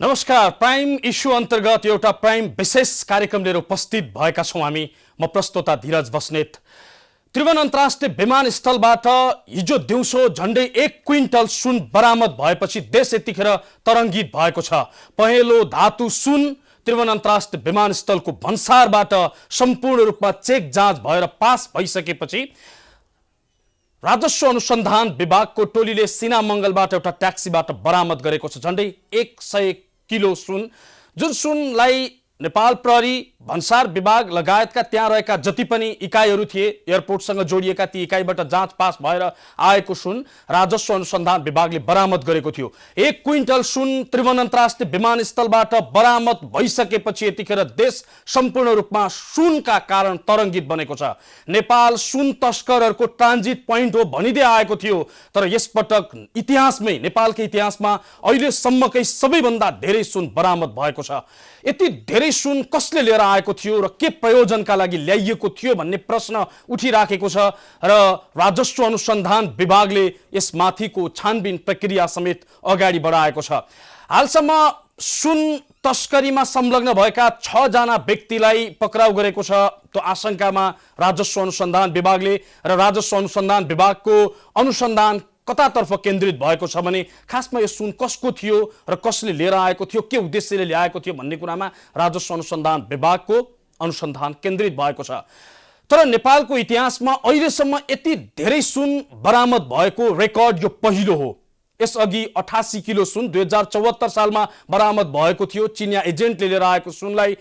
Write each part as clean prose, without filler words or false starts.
नमस्कार। Prime issue अन्तर्गत एउटा प्राइम विशेष कार्यक्रम लिएर उपस्थित भएका छौं हामी। म प्रस्तोता धीरज बस्नेत। त्रिभुवन अन्तर्राष्ट्रिय विमानस्थलबाट हिजो दिउँसो झण्डै 1 क्विन्टल सुन बरामद भएपछि देश यतिखेर तरङ्गित भएको छ। पहेँलो धातु सुन त्रिभुवन अन्तर्राष्ट्रिय विमानस्थलको भन्सारबाट सम्पूर्ण रूपमा चेक जाँच भएर पास भइसकेपछि राजस्व अनुसन्धान विभागको टोलीले सिना मङ्गलबाट एउटा ट्याक्सीबाट बरामद गरेको छ झण्डै 100 किलो सुन, जुन सुनलाई नेपाल प्रहरी, भन्सार विभाग लगायतका त्यहाँ रहेका जति पनि इकाइहरू थिए, एयरपोर्टसँग जोडिएका ती इकाइबाट जाँच पास भएर आएको सुन राजस्व अनुसन्धान विभागले बरामद गरेको थियो। 1 क्विन्टल सुन त्रिभुवन अन्तर्राष्ट्रिय विमानस्थलबाट बरामद भइसकेपछि यतिखेर देश सम्पूर्ण रूपमा सुनका कारण तरङ्गित बनेको छ। नेपाल सुन तस्करहरूको ट्रान्जिट पोइन्ट हो भनिँदै आएको थियो, तर यसपटक इतिहासमै, नेपालकै इतिहासमा अहिलेसम्मकै सबैभन्दा धेरै सुन बरामद भएको छ। यति धेरै सुन कसले लिएर आएको थियो र के प्रयोजनका लागि ल्याइएको थियो भन्ने प्रश्न उठिराखेको छ र राजस्व अनुसन्धान विभागले यसमाथिको छानबिन प्रक्रिया समेत अगाडि बढाएको छ। हालसम्म सुन तस्करीमा संलग्न भएका 6 जना व्यक्तिलाई पक्राउ गरेको छ। त्यो आशंकामा राजस्व अनुसन्धान विभागले र राजस्व अनुसन्धान विभागको अनुसन्धान कतातर्फ केन्द्रित भएको छ भने खासमा यो सुन कसको थियो र कसले लिएर आएको थियो, के उद्देश्यले ल्याएको थियो भन्ने कुरामा राजस्व अनुसन्धान विभागको अनुसन्धान केन्द्रित भएको छ। तर नेपालको इतिहासमा अहिलेसम्म यति धेरै सुन बरामद भएको रेकर्ड यो पहिलो हो। यसअघि 88 किलो सुन 2074 सालमा बरामद भएको थियो। चिनिया एजेन्टले लिएर आएको सुनलाई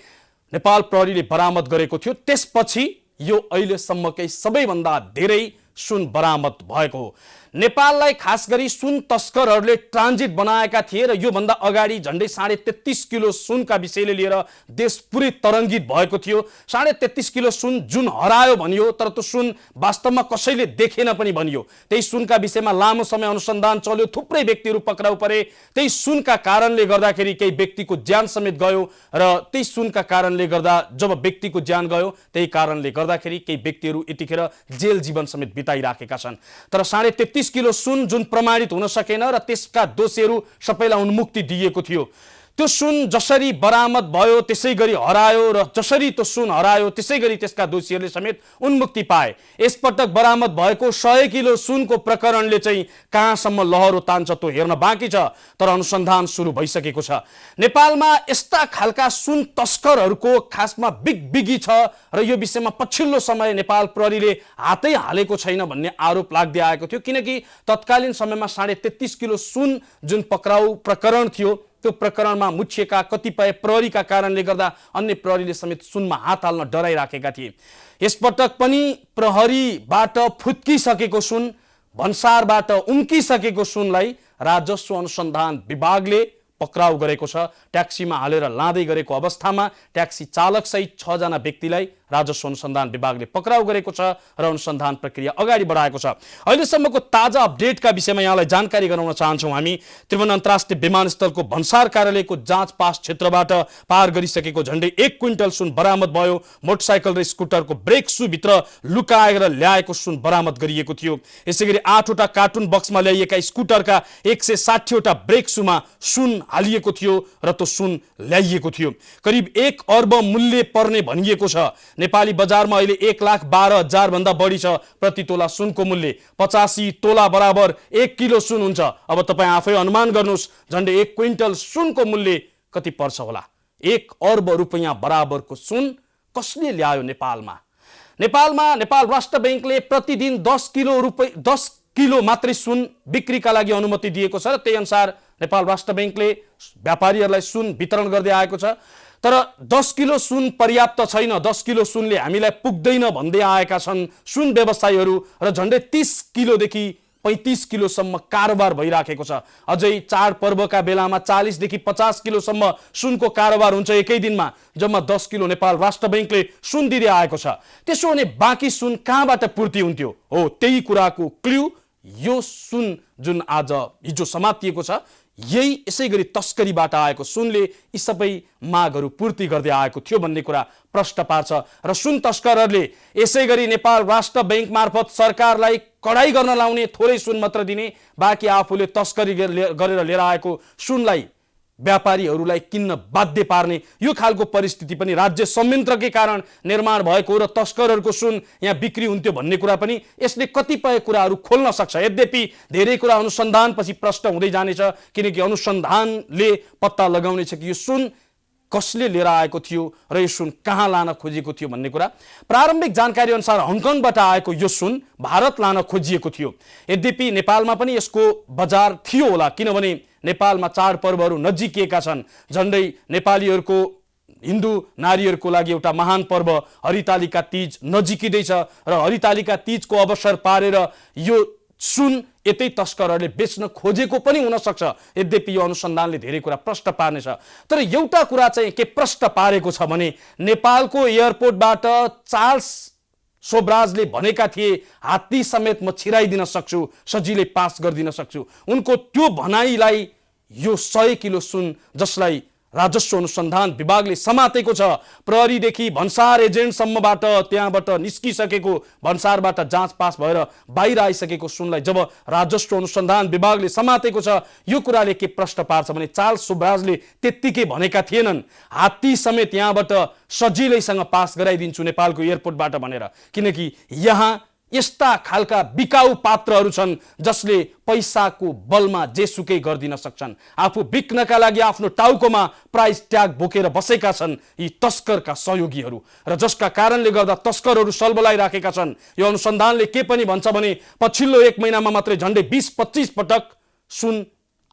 नेपाल प्रहरीले बरामद गरेको थियो। त्यसपछि यो अहिलेसम्मकै सबैभन्दा धेरै सुन बरामद भएको हो। नेपाललाई खास गरी सुन तस्करहरूले ट्रान्जिट बनाएका थिए र यो भन्दा अगाडि झण्डै 33.5 किलो सुनका विषयले लिएर देश पुरै तरङ्गित भएको थियो। 33.5 किलो सुन जुन हरायो भनियो, तर त्यो सुन वास्तवमा कसैले देखेन पनि भनियो। त्यही सुनका विषयमा लामो समय अनुसन्धान चल्यो, थुप्रै व्यक्तिहरू पक्राउ परे। त्यही सुनका कारणले गर्दाखेरि केही व्यक्तिको ज्यान समेत गयो र त्यही सुनका कारणले गर्दा जब व्यक्तिको ज्यान गयो, त्यही कारणले गर्दाखेरि केही व्यक्तिहरू यतिखेर जेल जीवन समेत बिताइराखेका छन्। तर 33.5 किलो सुन जुन प्रमाणित हुन सकेन र त्यसका दोषीहरू सबैलाई उन्मुक्ति दिएको थियो। त्यो सुन जसरी बरामद भयो त्यसै गरी हरायो र जसरी त्यो सुन हरायो त्यसै गरी त्यसका दोषीहरूले समेत उन्मुक्ति पाए। यसपटक बरामद भएको 100 किलो सुनको प्रकरणले चाहिँ कहाँसम्म लहरो तान्छ त्यो हेर्न बाँकी छ, तर अनुसन्धान सुरु भइसकेको छ। नेपालमा यस्ता खालका सुन तस्करहरूको खासमा बिगी छ र यो विषयमा पछिल्लो समय नेपाल प्रहरीले हातै हालेको छैन भन्ने आरोप लाग्दै आएको थियो, किनकि तत्कालीन समयमा 33.5 किलो सुन जुन पक्राउ प्रकरण थियो त्यो प्रकरणमा मुछिएका कतिपय प्रहरीका कारणले गर्दा अन्य प्रहरीले समेत सुनमा हात हाल्न डराइराखेका थिए। यसपटक पनि प्रहरीबाट फुत्किसकेको सुन, भन्सारबाट उम्किसकेको सुनलाई राजस्व अनुसन्धान विभागले पक्राउ गरेको छ। ट्याक्सीमा हालेर लाँदै गरेको अवस्थामा ट्याक्सी चालक सहित 6 जना व्यक्तिलाई राजस्व अनुसन्धान विभागले पक्राउ गरेको छ र अनुसन्धान प्रक्रिया अगाडि बढाएको छ। अहिलेसम्मको ताजा अपडेटका विषयमा यहाँलाई जानकारी गराउन चाहन्छौँ हामी। त्रिभुवन अन्तर्राष्ट्रिय विमानस्थलको भन्सार कार्यालयको जाँच पास क्षेत्रबाट पार गरिसकेको झण्डै 1 क्विन्टल सुन बरामद भयो। मोटरसाइकल र स्कुटरको ब्रेक सुभित्र लुकाएर ल्याएको सुन बरामद गरिएको थियो। यसैगरी 8 वटा कार्टुन बक्समा ल्याइएका स्कुटरका 160 वटा ब्रेक सुमा सुन हालिएको थियो र त्यो सुन ल्याइएको थियो। करिब 1 अर्ब मूल्य पर्ने भनिएको छ। नेपाली बजारमा अहिले 1,12,000 भन्दा बढी छ प्रति तोला सुनको मूल्य। 85 तोला बराबर 1 किलो सुन हुन्छ। अब तपाईँ आफै अनुमान गर्नुहोस् झण्डै 1 क्विन्टल सुनको मूल्य कति पर्छ होला। 1 अर्ब रुपैयाँ बराबरको सुन कसले ल्यायो नेपालमा? नेपाल राष्ट्र बैंकले प्रतिदिन 10 किलो मात्रै सुन बिक्रीका लागि अनुमति दिएको छ र त्यही अनुसार नेपाल राष्ट्र बैंकले व्यापारीहरूलाई सुन वितरण गर्दै आएको छ। तर 10 किलो सुन पर्याप्त छैन, 10 किलो सुनले हामीलाई पुग्दैन भन्दै आएका छन् सुन व्यवसायीहरू र झण्डै 30 किलोदेखि 35 किलोसम्म कारोबार भइराखेको छ। अझै चाडपर्वका बेलामा 40 देखि 50 किलोसम्म सुनको कारोबार हुन्छ एकै दिनमा। जम्मा 10 किलो नेपाल राष्ट्र बैंकले सुन दिँदै आएको छ। त्यसो भने बाँकी सुन कहाँबाट पूर्ति हुन्थ्यो? हो, त्यही कुराको क्ल्यू यो सुन जुन आज हिजो समातिएको छ, यही यसै गरी तस्करीबाट आएको सुनले यी सबै मागहरू पूर्ति गर्दै आएको थियो भन्ने कुरा प्रश्न पार्छ। र सुन तस्करहरूले यसै गरी नेपाल राष्ट्र बैंक मार्फत सरकारलाई कडाई गर्न लाउने, थोरै सुन मात्र दिने, बाँकी आफूले तस्करी गरेर लिएर आएको सुनलाई व्यापारीहरूलाई किन्न बाध्य पार्ने यो खालको परिस्थिति पनि राज्य संयन्त्रकै कारण निर्माण भएको र तस्करहरूको सुन यहाँ बिक्री हुन्थ्यो भन्ने कुरा पनि यसले कतिपय कुराहरू खोल्न सक्छ। यद्यपि धेरै कुरा अनुसन्धानपछि प्रष्ट हुँदै जानेछ, किनकि अनुसन्धानले पत्ता लगाउनेछ कि यो सुन कसले लिएर आएको थियो र यो सुन कहाँ लान खोजिएको थियो भन्ने कुरा। प्रारम्भिक जानकारी अनुसार हङकङबाट आएको यो सुन भारत लान खोजिएको थियो। यद्यपि नेपालमा पनि यसको बजार थियो होला, किनभने नेपालमा चाडपर्वहरू नजिकिएका छन्। झन्डै नेपालीहरूको हिन्दू नारीहरूको लागि एउटा महान पर्व हरितालिका तीज नजिकिँदैछ र हरितालिका तीजको अवसर पारेर यो सुन यतै तस्करहरूले बेच्न खोजेको पनि हुन सक्छ। यद्यपि यो अनुसन्धानले धेरै कुरा प्रष्ट पार्नेछ। तर एउटा कुरा चाहिँ के प्रष्ट पारेको छ भने नेपालको एयरपोर्टबाट चार्ल्स सोब्राजले भनेका थिए हात्ती समेत म छिराइदिन सक्छु, सजिलै पास गरिदिन सक्छु। उनको त्यो भनाइलाई यो 100 किलो सुन जसलाई राजस्व अनुसन्धान विभागले समातेको छ, प्रहरीदेखि भन्सार एजेन्टसम्मबाट त्यहाँबाट निस्किसकेको भन्सारबाट जाँच पास भएर बाहिर आइसकेको सुनलाई जब राजस्व अनुसन्धान विभागले समातेको छ, यो कुराले के प्रश्न पार्छ भने चार्ल्स सोब्राजले त्यत्तिकै भनेका थिएनन् हात्ती समेत यहाँबाट सजिलैसँग पास गराइदिन्छु नेपालको एयरपोर्टबाट भनेर, किनकि यहाँ यस्ता खालका बिकाऊ पात्रहरू छन् जसले पैसाको बलमा जेसुकै गरिदिन सक्छन्। आफू बिक्नका लागि आफ्नो टाउकोमा प्राइस ट्याग बोकेर बसेका छन् यी तस्करका सहयोगीहरू, र जसका कारणले गर्दा तस्करहरू सलबलाइराखेका छन्। यो अनुसन्धानले के पनि भन्छ भने पछिल्लो 1 महिनामा मात्रै झन्डै 20-25 पटक सुन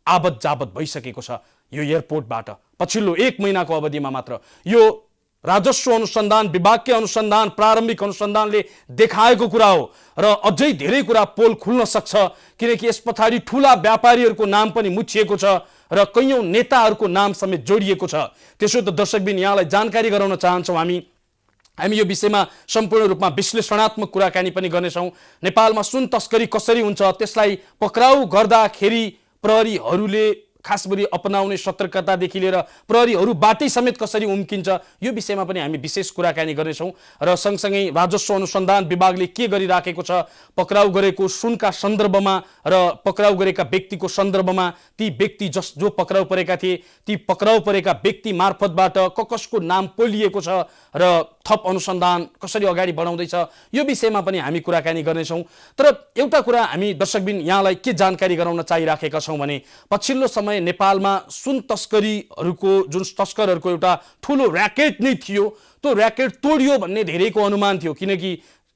आवत जावत भइसकेको छ यो एयरपोर्टबाट, पछिल्लो 1 महिनाको अवधिमा मात्र। यो राजस्व अनुसन्धान विभागकै अनुसन्धान प्रारम्भिक अनुसन्धानले देखाएको कुरा हो र अझै धेरै कुरा पोल खुल्न सक्छ, किनकि यस पछाडि ठूला व्यापारीहरूको नाम पनि मुछिएको छ र कैयौं नेताहरूको नाम समेत जोडिएको छ। त्यसो त दर्शकबिन यहाँलाई जानकारी गराउन चाहन्छौँ हामी यो विषयमा सम्पूर्ण रूपमा विश्लेषणात्मक कुराकानी पनि गर्नेछौँ। नेपालमा सुन तस्करी कसरी हुन्छ, त्यसलाई पक्राउ गर्दाखेरि प्रहरीहरूले खास गरी अपनाउने सतर्कतादेखि लिएर प्रहरीहरू बाटै समेत कसरी उम्किन्छ, यो विषयमा पनि हामी विशेष कुराकानी गर्नेछौँ। र सँगसँगै राजस्व अनुसन्धान विभागले के गरिराखेको छ, पक्राउ गरेको सुनका सन्दर्भमा र पक्राउ गरेका व्यक्तिको सन्दर्भमा ती व्यक्ति जो पक्राउ परेका थिए ती पक्राउ परेका व्यक्ति मार्फतबाट कसको नाम पोलिएको छ र थप अनुसन्धान कसरी अगाडि बढाउँदैछ, यो विषयमा पनि हामी कुराकानी गर्नेछौँ। तर एउटा कुरा हामी दर्शकबिन यहाँलाई के जानकारी गराउन चाहिराखेका छौँ भने पछिल्लो समय नेपालमा सुन तस्करीहरूको जुन तस्करहरूको एउटा ठूलो र्याकेट नै थियो, त्यो र्याकेट तोडियो भन्ने धेरैको अनुमान थियो, किनकि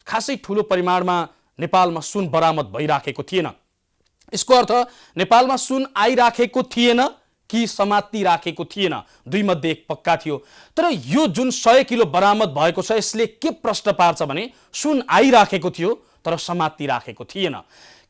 खासै ठूलो परिमाणमा नेपालमा सुन बरामद भइराखेको थिएन। यसको अर्थ नेपालमा सुन आइराखेको थिएन कि समाति राखेको थिएन, दुई मध्ये एक पक्का थियो। तर यो जुन 100 किलो बरामद भएको छ यसले के प्रश्न पार्छ भने सुन आइराखेको थियो तर समाति राखेको थिएन,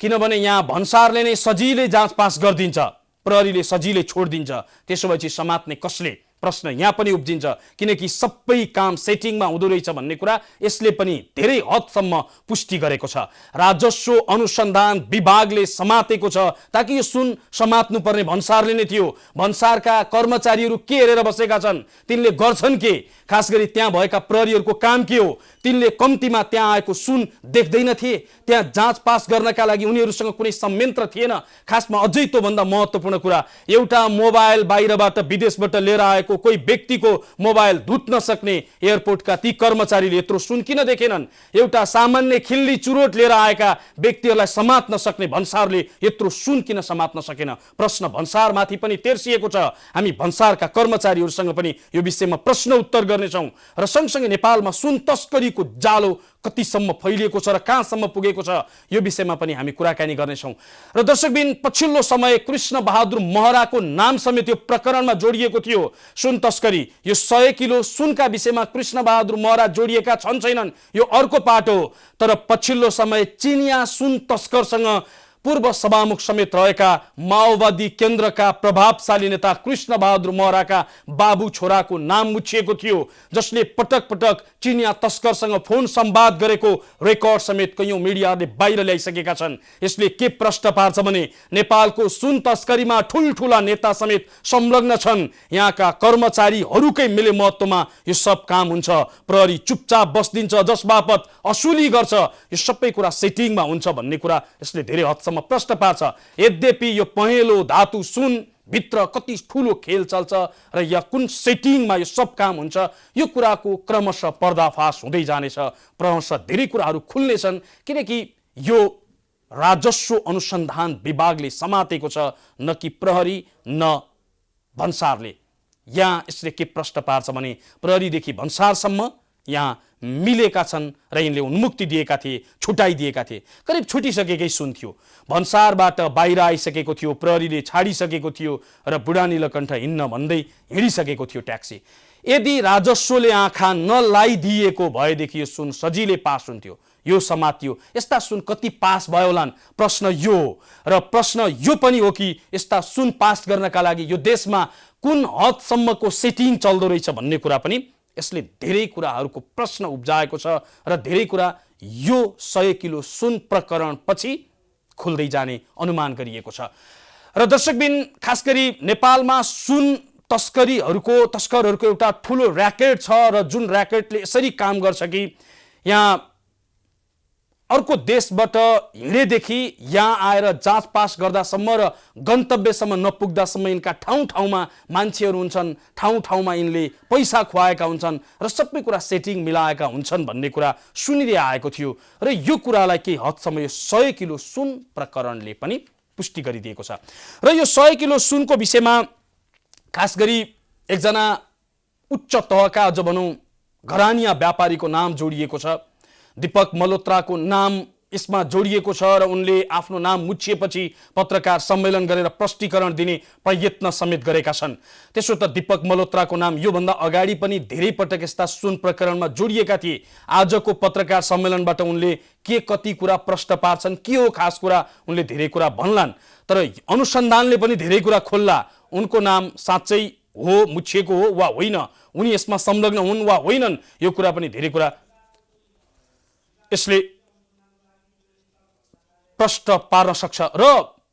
किनभने यहाँ भन्सारले नै सजिलै जाँच पास गरिदिन्छ, प्रहरीले सजिलै छोडिदिन्छ, त्यसो भएपछि समात्ने कसले, प्रश्न यहाँ पनि उब्जिन्छ। किनकि सबै काम सेटिङमा हुँदो रहेछ भन्ने कुरा यसले पनि धेरै हदसम्म पुष्टि गरेको छ। राजस्व अनुसन्धान विभागले समातेको छ, ताकि यो सुन समात्नु पर्ने भन्सारले नै थियो। भन्सारका कर्मचारीहरू के हेरेर बसेका छन्, तिनले गर्छन् के, खास गरी त्यहाँ भएका प्रहरीहरूको काम के हो, तिनले कम्तीमा त्यहाँ आएको सुन देख्दैन थिए, त्यहाँ जाँच पास गर्नका लागि उनीहरूसँग कुनै संयन्त्र थिएन। खासमा अझै त्योभन्दा महत्त्वपूर्ण कुरा, एउटा मोबाइल बाहिरबाट विदेशबाट लिएर आएको कोही व्यक्तिको मोबाइल धुत्न सक्ने एयरपोर्टका ती कर्मचारीले यत्रो सुन किन देखेनन्? एउटा सामान्य खिल्ली चुरोट लिएर आएका व्यक्तिहरूलाई समात्न सक्ने भन्सारले यत्रो सुन किन समात्न सकेन? प्रश्न भन्सारमाथि पनि तेर्सिएको छ। हामी भन्सारका कर्मचारीहरूसँग पनि यो विषयमा प्रश्न उत्तर गर्नेछौँ र सँगसँगै नेपालमा सुन तस्करीको जालो कतिसम्म फैलिएको छ र कहाँसम्म पुगेको छ, यो विषयमा पनि हामी कुराकानी गर्नेछौँ। र दर्शकबिन पछिल्लो समय कृष्ण बहादुर महराको नाम समेत यो प्रकरणमा जोडिएको थियो। सुन तस्करी, यो 100 किलो सुनका विषयमा कृष्ण बहादुर महरा जोडिएका छन् छैनन् यो अर्को पाटो हो। तर पछिल्लो समय चिनिया सुन तस्करसँग पूर्व सभामुख समेत रहेका माओवादी केन्द्रका प्रभावशाली नेता कृष्ण बहादुर महराका बाबु छोराको नाम मुछिएको थियो, जसले पटक पटक चिनिया तस्करसँग फोन संवाद गरेको रेकर्ड समेत कैयौं मिडियाले बाहिर ल्याइसकेका छन्। यसले के प्रश्न पार्छ भने नेपालको सुन तस्करीमा ठुलठुला नेता समेत संलग्न छन्। यहाँका कर्मचारीहरूकै मिले महत्त्वमा यो सब काम हुन्छ। प्रहरी चुपचाप बस्दिन्छ, जसबापत असुली गर्छ, यो सबै कुरा सेटिङमा हुन्छ भन्ने कुरा यसले धेरै हदसम्म प्रश्न पार्छ। यद्यपि यो पहेँलो धातु सुन भित्र कति ठुलो खेल चल्छ र या कुन सेटिङमा यो सब काम हुन्छ, यो कुराको क्रमशः पर्दाफास हुँदै जानेछ, क्रमशः धेरै कुराहरू खुल्नेछन्। किनकि यो राजस्व अनुसन्धान विभागले समातेको छ, न कि प्रहरी न भन्सारले। यहाँ यसले के प्रश्न पार्छ भने प्रहरीदेखि भन्सारसम्म यहाँ मिलेका छन् र यिनले उन्मुक्ति दिएका थिए, छुटाइदिएका थिए। करिब छुटिसकेकै सुन थियो, भन्सारबाट बाहिर आइसकेको थियो, प्रहरीले छाडिसकेको थियो र बुढा नीलकण्ठ हिँड्न भन्दै हिँडिसकेको थियो ट्याक्सी। यदि राजस्वले आँखा नलाइदिएको भएदेखि यो सुन सजिलै पास हुन्थ्यो, यो समातियो। यस्ता सुन कति पास भयो होलान्, प्रश्न यो हो। र प्रश्न यो पनि हो कि यस्ता सुन पास गर्नका लागि यो देशमा कुन हदसम्मको सेटिङ चल्दो रहेछ भन्ने कुरा पनि यसले धेरै कुराहरूको प्रश्न उब्जाएको छ र धेरै कुरा यो 100 किलो सुन प्रकरण पछि खुल्दै जाने अनुमान गरिएको छ। र दर्शकबिन, खास गरी नेपालमा सुन तस्करहरूको एउटा ठुलो र्याकेट छ र जुन र्याकेटले यसरी काम गर्छ कि यहाँ अर्को देशबाट हिँडेदेखि यहाँ आएर जाँच पास गर्दासम्म र गन्तव्यसम्म नपुग्दासम्म यिनका ठाउँ ठाउँमा मान्छेहरू हुन्छन्, ठाउँ ठाउँमा यिनले पैसा खुवाएका हुन्छन् र सबै कुरा सेटिङ मिलाएका हुन्छन् भन्ने कुरा सुनिँदै आएको थियो। र यो कुरालाई केही हदसम्म यो 100 किलो सुन प्रकरणले पनि पुष्टि गरिदिएको छ। र यो 100 किलो सुनको विषयमा खास गरी एकजना उच्च तहका अझ भनौँ घरानिया व्यापारीको नाम जोडिएको छ। दीपक मल्होत्राको नाम यसमा जोडिएको छ र उनले आफ्नो नाम मुछिएपछि पत्रकार सम्मेलन गरेर प्रष्टीकरण दिने प्रयत्न समेत गरेका छन्। त्यसो त दीपक मल्होत्राको नाम योभन्दा अगाडि पनि धेरै पटक यस्ता सुन प्रकरणमा जोडिएका थिए। आजको पत्रकार सम्मेलनबाट उनले के कति कुरा प्रश्न पार्छन्, के हो खास कुरा, उनले धेरै कुरा भन्लान्। तर अनुसन्धानले पनि धेरै कुरा खोल्ला, उनको नाम साँच्चै हो, मुछिएको हो वा होइन, उनी यसमा संलग्न हुन् वा होइनन्, यो कुरा पनि धेरै कुरा यसले प्रश्न पार्न सक्छ। र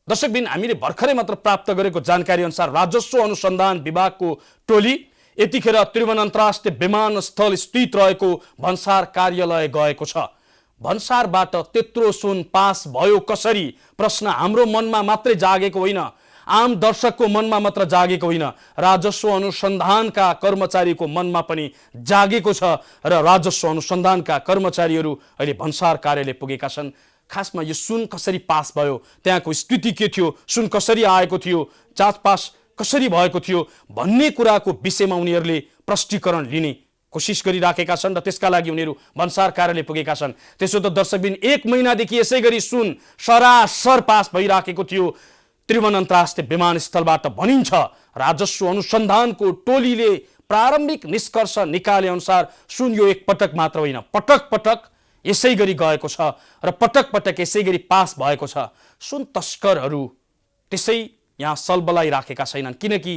दर्शकबिन, हामीले भर्खरै मात्र प्राप्त गरेको जानकारी अनुसार राजस्व अनुसन्धान विभागको टोली यतिखेर त्रिभुवन अन्तर्राष्ट्रिय विमानस्थल स्थित रहेको भन्सार कार्यालय गएको छ। भन्सारबाट त्यत्रो सुन पास भयो कसरी? प्रश्न हाम्रो मनमा मात्रै जागेको होइन, आम दर्शकको मनमा मात्र जागेको होइन, राजस्व अनुसन्धानका कर्मचारीको मनमा पनि जागेको छ। र राजस्व अनुसन्धानका कर्मचारीहरू अहिले भन्सार कार्यालय पुगेका छन्। खासमा यो सुन कसरी पास भयो, त्यहाँको स्थिति के थियो, सुन कसरी आएको थियो, जाँच पास कसरी भएको थियो भन्ने कुराको विषयमा उनीहरूले प्रष्टीकरण लिने कोसिस गरिराखेका छन् र त्यसका लागि उनीहरू भन्सार कार्यालय पुगेका छन्। त्यसो त दर्शकबिन, 1 महिनादेखि यसै गरी सुन सरासर पास भइराखेको थियो त्रिभुवन अन्तर्राष्ट्रिय विमानस्थलबाट भनिन्छ। राजस्व अनुसन्धानको टोलीले प्रारम्भिक निष्कर्ष निकाले अनुसार सुन यो एक पटक मात्र होइन, पटक पटक यसै गरी गएको छ र पटक पटक यसै गरी पास भएको छ। सुन तस्करहरू त्यसै यहाँ सलबलाइराखेका छैनन्, किनकि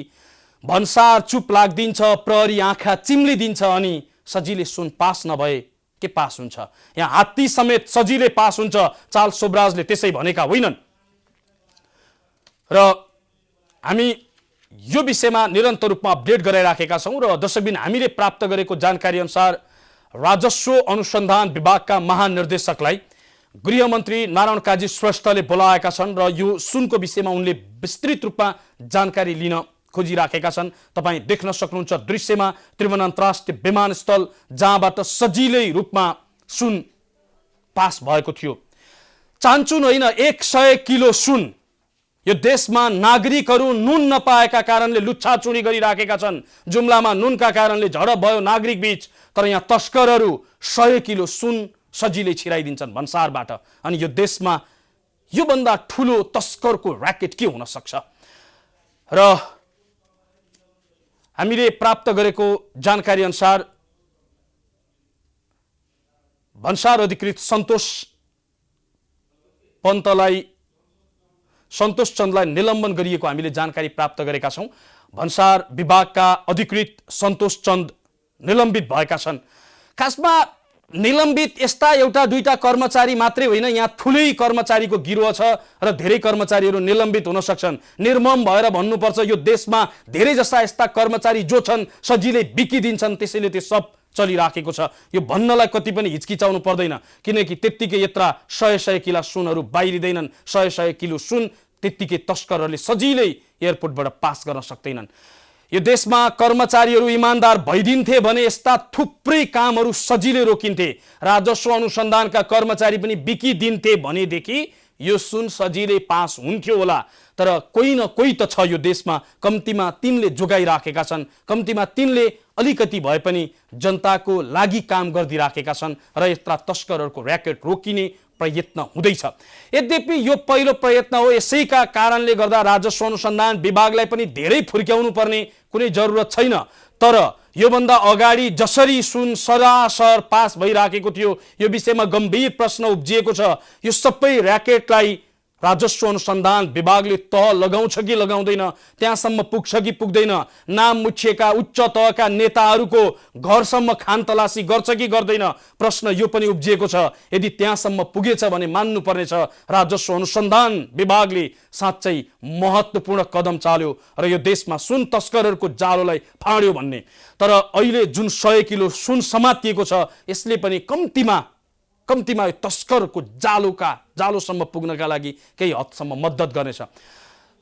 भन्सार चुप लाग्दिन्छ, प्रहरी आँखा चिम्लिदिन्छ अनि सजिलै सुन पास नभए के पास हुन्छ? यहाँ हात्ती समेत सजिलै पास हुन्छ, चार्ल्स सोब्राजले त्यसै भनेका होइनन्। र हामी यो विषयमा निरन्तर रूपमा अपडेट गराइराखेका छौँ। र दर्शकबिन, हामीले प्राप्त गरेको जानकारी अनुसार राजस्व अनुसन्धान विभागका महानिर्देशकलाई गृहमन्त्री नारायण काजी श्रेष्ठले बोलाएका छन् र यो सुनको विषयमा उनले विस्तृत रूपमा जानकारी लिन खोजिराखेका छन्। तपाईँ देख्न सक्नुहुन्छ दृश्यमा त्रिभुवन अन्तर्राष्ट्रिय विमानस्थल जहाँबाट सजिलै रूपमा सुन पास भएको थियो। चान्चुन होइन, 100 किलो सुन। यो देशमा नागरिकहरू नुन नपाएका कारणले लुच्छाचुरी गरिराखेका छन्, जुम्लामा नुनका कारणले झडप भयो नागरिक बीच, तर यहाँ तस्करहरू 100 किलो सुन सजिलै छिराइदिन्छन् भन्सारबाट। अनि यो देशमा योभन्दा ठुलो तस्करको र्याकेट के हुन सक्छ? र हामीले प्राप्त गरेको जानकारी अनुसार भन्सार अधिकृत सन्तोष चन्दलाई निलम्बन गरिएको हामीले जानकारी प्राप्त गरेका छौँ। भन्सार विभागका अधिकृत सन्तोष चन्द निलम्बित भएका छन्। खासमा निलम्बित यस्ता एउटा दुईटा कर्मचारी मात्रै होइन, यहाँ ठुलै कर्मचारीको गिरोह छ र धेरै कर्मचारीहरू निलम्बित हुन सक्छन्। निर्मम भएर भन्नुपर्छ, यो देशमा धेरै जस्ता यस्ता कर्मचारी जो छन् सजिलै बिकिदिन्छन्, त्यसैले त्यो सब चलिराखेको छ। यो भन्नलाई कति पनि हिचकिचाउनु पर्दैन, किनकि त्यत्तिकै यत्रा 100 किलो सुनहरू बाहिरिँदैनन्। 100 किलो सुन त्यत्तिकै तस्करहरूले सजिलै एयरपोर्टबाट पास गर्न सक्दैनन्। यो देशमा कर्मचारीहरू इमानदार भइदिन्थे भने यस्ता थुप्रै कामहरू सजिलै रोकिन्थे। राजस्व अनुसन्धानका कर्मचारी पनि बिकिदिन्थे भनेदेखि यो सुन सजिलै पास हुन्थ्यो होला। तर कोही न कोही त छ यो देशमा, कम्तीमा तिनले जोगाइराखेका छन्, कम्तीमा तिनले अलिकति भए पनि जनताको लागि काम गरिदिराखेका छन् र यस्ता तस्करहरूको र्याकेट रोकिने प्रयत्न हुँदैछ। यद्यपि यो पहिलो प्रयत्न हो, यसैका कारणले गर्दा राजस्व अनुसन्धान विभागलाई पनि धेरै फुर्क्याउनु पर्ने कुनै जरुरत छैन। तर योभन्दा अगाडि जसरी सुन सरासर पास भइराखेको थियो, यो विषयमा गम्भीर प्रश्न उब्जिएको छ। यो सबै र्याकेटलाई राजस्व अनुसन्धान विभागले तह लगाउँछ कि लगाउँदैन, त्यहाँसम्म पुग्छ कि पुग्दैन, नाम मुछिएका उच्च तहका नेताहरूको घरसम्म खानतलासी गर्छ कि गर्दैन, प्रश्न यो पनि उब्जिएको छ। यदि त्यहाँसम्म पुगेछ भने मान्नुपर्नेछ राजस्व अनुसन्धान विभागले साँच्चै महत्त्वपूर्ण कदम चाल्यो र यो देशमा सुन तस्करहरूको जालोलाई फाड्यो भन्ने। तर अहिले जुन 100 किलो सुन समातिएको छ, यसले पनि कम्तीमा यो तस्करको जालोसम्म पुग्नका लागि केही हदसम्म मद्दत गर्नेछ।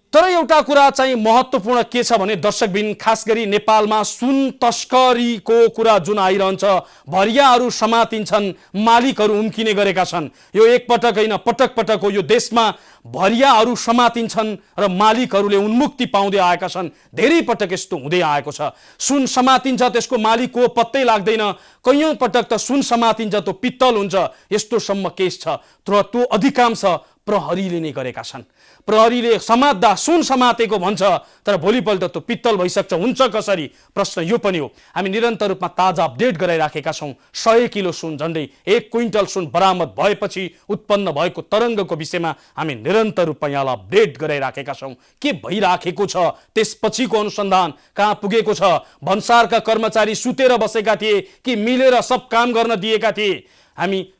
तर एउटा कुरा चाहिँ महत्त्वपूर्ण के छ भने दर्शकबिन, खास गरी नेपालमा सुन तस्करीको कुरा जुन आइरहन्छ, भरियाहरू समातिन्छन्, मालिकहरू उम्किने गरेका छन्। यो एकपटक होइन, पटक पटक हो। यो देशमा भरियाहरू समातिन्छन् र मालिकहरूले उन्मुक्ति पाउँदै आएका छन्। धेरै पटक यस्तो हुँदै आएको छ। सुन समातिन्छ, त्यसको मालिक को पत्तै लाग्दैन। कैयौँ पटक त सुन समातिन्छ, त्यो पित्तल हुन्छ, यस्तोसम्म केस छ। तर त्यो अधिकांश प्रहरीले नै गरेका छन्। प्रहरीले समात्दा सुन समातेको भन्छ, तर भोलिपल्ट त्यो पित्तल भइसक्छ। हुन्छ कसरी? प्रश्न यो पनि हो। हामी निरन्तर रूपमा ताजा अपडेट गराइराखेका छौँ। 100 किलो सुन, झन्डै 1 क्विन्टल सुन बरामद भएपछि उत्पन्न भएको तरङ्गको विषयमा हामी निरन्तर रूपमा यहाँलाई अपडेट गराइराखेका छौँ। के भइराखेको छ, त्यसपछिको अनुसन्धान कहाँ पुगेको छ, भन्सारका कर्मचारी सुतेर बसेका थिए कि मिलेर सब काम गर्न दिएका थिए। हामी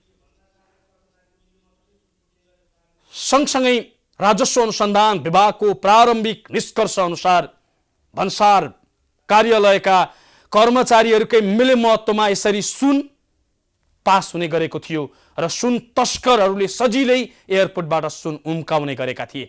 सँगसँगै राजस्व अनुसन्धान विभागको प्रारम्भिक निष्कर्ष अनुसार भन्सार कार्यालयका कर्मचारीहरूकै मिलेमहत्त्वमा यसरी सुन पास हुने गरेको थियो र सुन तस्करहरूले सजिलै एयरपोर्टबाट सुन उम्काउने गरेका थिए।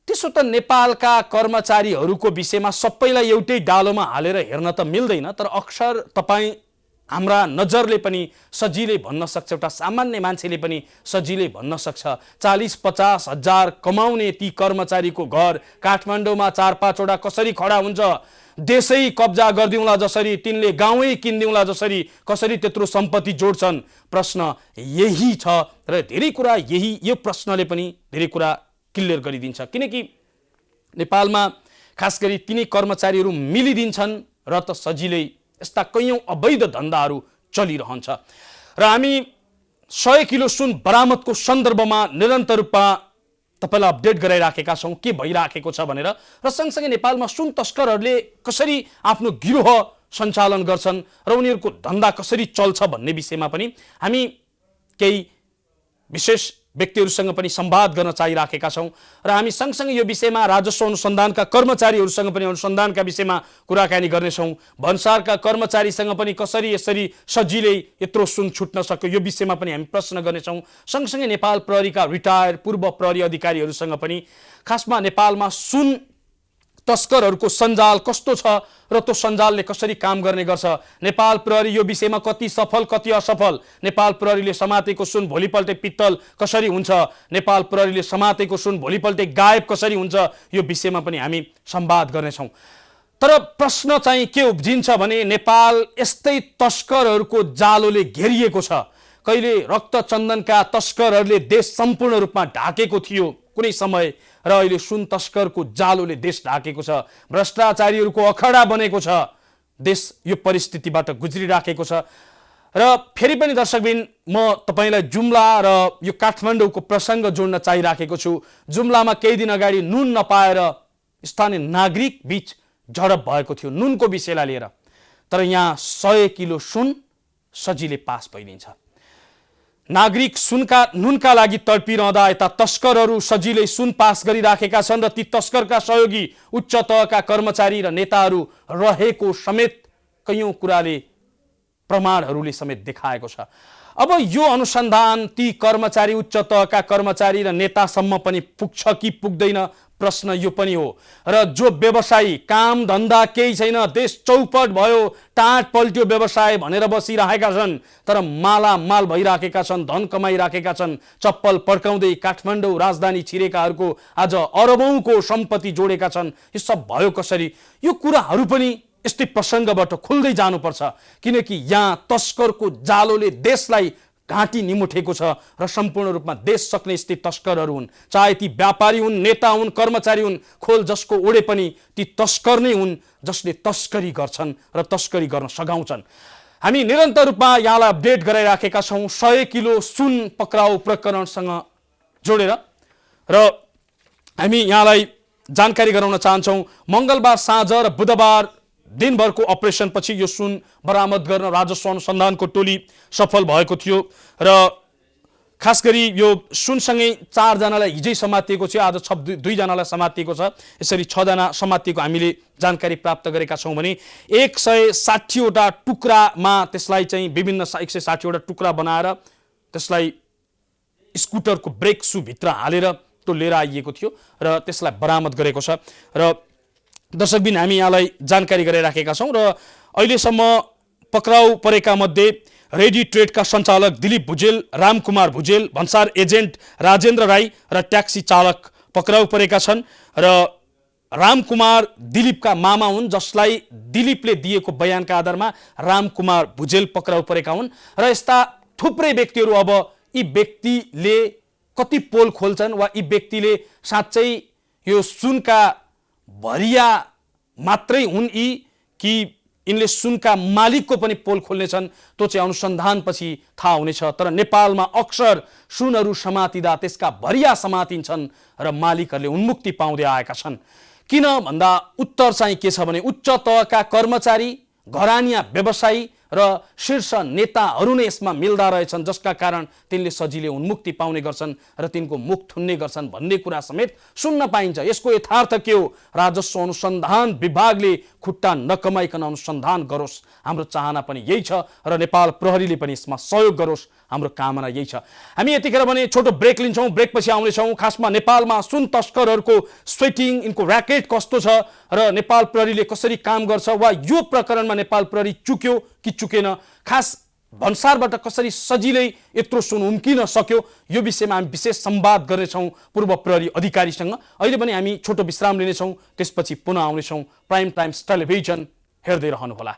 त्यसो त नेपालका कर्मचारीहरूको विषयमा सबैलाई एउटै डालोमा हालेर हेर्न त मिल्दैन। तर अक्सर तपाईँ हाम्रा नजरले पनि सजिलै भन्न सक्छ, एउटा सामान्य मान्छेले पनि सजिलै भन्न सक्छ, 40-50 हजार कमाउने ती कर्मचारीको घर काठमाडौँमा 4-5 वटा कसरी खडा हुन्छ? देशै कब्जा गरिदिउँला जसरी, तिनले गाउँै किनिदिउँला जसरी, कसरी त्यत्रो सम्पत्ति जोड्छन्? प्रश्न यही छ र धेरै कुरा यो प्रश्नले पनि धेरै कुरा क्लियर गरिदिन्छ। किनकि नेपालमा खास गरी तिनै कर्मचारीहरू मिलिदिन्छन् र त सजिलै यस्ता कैयौँ अवैध धन्दाहरू चलिरहन्छ। र हामी 100 किलो सुन बरामदको सन्दर्भमा निरन्तर रूपमा तपाईँलाई अपडेट गराइराखेका छौँ के भइराखेको छ भनेर। र सँगसँगै नेपालमा सुन तस्करहरूले कसरी आफ्नो गिरोह सञ्चालन गर्छन् र उनीहरूको धन्दा कसरी चल्छ भन्ने विषयमा पनि हामी केही विशेष व्यक्तिहरूसँग पनि संवाद गर्न चाहिराखेका छौँ। र हामी सँगसँगै यो विषयमा राजस्व अनुसन्धानका कर्मचारीहरूसँग पनि अनुसन्धानका विषयमा कुराकानी गर्नेछौँ। भन्सारका कर्मचारीसँग पनि कसरी यसरी सजिलै यत्रो सुन छुट्न सक्यो, यो विषयमा पनि हामी प्रश्न गर्नेछौँ। सँगसँगै नेपाल प्रहरीका रिटायर पूर्व प्रहरी अधिकारीहरूसँग पनि, खासमा नेपालमा सुन तस्करहरूको सञ्जाल कस्तो छ र त्यो सञ्जालले कसरी काम गर्ने गर्छ, नेपाल प्रहरी यो विषयमा कति सफल कति असफल, नेपाल प्रहरीले समातेको सुन भोलिपल्टै पित्तल कसरी हुन्छ, नेपाल प्रहरीले समातेको सुन भोलिपल्टै गायब कसरी हुन्छ, यो विषयमा पनि हामी संवाद गर्नेछौँ। तर प्रश्न चाहिँ के उब्जिन्छ भने नेपाल यस्तै तस्करहरूको जालोले घेरिएको छ। कहिले रक्तचन्दनका तस्करहरूले देश सम्पूर्ण रूपमा ढाकेको थियो कुनै समय, र अहिले सुन तस्करको जालोले देश ढाकेको छ। भ्रष्टाचारीहरूको अखडा बनेको छ। देश यो परिस्थितिबाट गुज्रिराखेको छ। र फेरि पनि दर्शकबिन, म तपाईलाई जुम्ला र यो काठमाडौँको प्रसङ्ग जोड्न चाहिराखेको छु। जुम्लामा केही दिन अगाडि नुन नपाएर स्थानीय नागरिक बीच झडप भएको थियो नुनको विषयलाई लिएर। तर यहाँ 100 किलो सुन सजिलै पास भइदिन्छ। नागरिक नुनका लागि तडपिरहँदा यता तस्करहरू सजिलै सुन पास गरिराखेका छन् र ती तस्करका सहयोगी उच्च तहका कर्मचारी र नेताहरू रहेको समेत कैयौँ कुराले प्रमाणहरूले समेत देखाएको छ। अब यो अनुसन्धान ती कर्मचारी उच्च तहका कर्मचारी र नेतासम्म पनि पुग्छ कि पुग्दैन, प्रश्न यो पनि हो। र जो व्यवसायी काम धन्दा केही छैन, देश चौपट भयो, टाँट पल्ट्यो व्यवसाय भनेर बसिरहेका छन्, तर मालामाल भइराखेका छन्, धन कमाइराखेका छन्, चप्पल पड्काउँदै काठमाडौँ राजधानी छिरेकाहरूको आज अरबौंको सम्पत्ति जोडेका छन्, यो सब भयो कसरी? यो कुराहरू पनि यस्तै प्रसङ्गबाट खुल्दै जानुपर्छ, किनकि यहाँ तस्करको जालोले देशलाई घाँटी निमुठेको छ र सम्पूर्ण रूपमा देश सक्ने स्थित तस्करहरू हुन्। चाहे ती व्यापारी हुन्, नेता हुन्, कर्मचारी हुन्, खोल जसको ओडे पनि ती तस्कर नै हुन् जसले तस्करी गर्छन् र तस्करी गर्न सघाउँछन्। हामी निरन्तर रूपमा यहाँलाई अपडेट गराइराखेका छौँ 100 किलो सुन पक्राउ प्रकरणसँग जोडेर, र हामी यहाँलाई जानकारी गराउन चाहन्छौँ मङ्गलबार साँझ र बुधबार दिनभरको अपरेसनपछि यो सुन बरामद गर्न राजस्व अनुसन्धानको टोली सफल भएको थियो र खास गरी यो सुनसँगै 4 जनालाई हिजै समातिएको थियो, आज 2 जनालाई समातिएको छ। यसरी 6 जना समातिएको हामीले जानकारी प्राप्त गरेका छौँ भने 160 वटा टुक्रामा त्यसलाई चाहिँ विभिन्न 160 वटा टुक्रा बनाएर त्यसलाई स्कुटरको ब्रेक सु भित्र हालेर त्यो लिएर आइएको थियो र त्यसलाई बरामद गरेको छ। र दर्शकबिन हामी यहाँलाई जानकारी गराइराखेका छौँ र अहिलेसम्म पक्राउ परेका मध्ये रेडी ट्रेडका सञ्चालक दिलीप भुजेल, रामकुमार भुजेल, भन्सार एजेन्ट राजेन्द्र राई र ट्याक्सी चालक पक्राउ परेका छन्। र रामकुमार दिलीपका मामा हुन्, जसलाई दिलीपले दिएको बयानका आधारमा रामकुमार भुजेल पक्राउ परेका हुन्। र यस्ता थुप्रै व्यक्तिहरू, अब यी व्यक्तिले कति पोल खोल्छन् वा यी व्यक्तिले साँच्चै यो सुनका भरिया मात्रै हुन् यी कि यिनले सुनका मालिकको पनि पोल खोल्नेछन्, त्यो चाहिँ अनुसन्धानपछि थाहा हुनेछ। तर नेपालमा अक्सर सुनहरू समातिँदा त्यसका भरिया समातिन्छन् र मालिकहरूले उन्मुक्ति पाउँदै आएका छन्। किन भन्दा उत्तर चाहिँ के छ भने उच्च तहका कर्मचारी, घरानिया व्यवसायी र शीर्ष नेताहरू नै यसमा मिल्दा रहेछन्, जसका कारण तिनले सजिलै उन्मुक्ति पाउने गर्छन् र तिनको मुख थुन्ने गर्छन् भन्ने कुरा समेत सुन्न पाइन्छ। यसको यथार्थ के हो? राजस्व अनुसन्धान विभागले खुट्टा नकमाइकन अनुसन्धान गरोस्, हाम्रो चाहना पनि यही छ र नेपाल प्रहरीले पनि यसमा सहयोग गरोस्, हाम्रो कामना यही छ। हामी यतिखेर भने छोटो ब्रेक लिन्छौँ, ब्रेकपछि आउनेछौँ खासमा नेपालमा सुन तस्करहरूको स्वेटिङ, यिनको र्याकेट कस्तो छ र नेपाल प्रहरीले कसरी काम गर्छ वा यो प्रकरणमा नेपाल प्रहरी चुक्यो कि चुकेन, खास भन्सारबाट कसरी सजिलै यत्रो सुन उम्किन सक्यो, यो विषयमा हामी विशेष संवाद गर्नेछौँ पूर्व प्रहरी अधिकारीसँग। अहिले पनि हामी छोटो विश्राम लिनेछौँ, त्यसपछि पुनः आउनेछौँ। प्राइम टाइम्स टेलिभिजन हेर्दै रहनुहोला।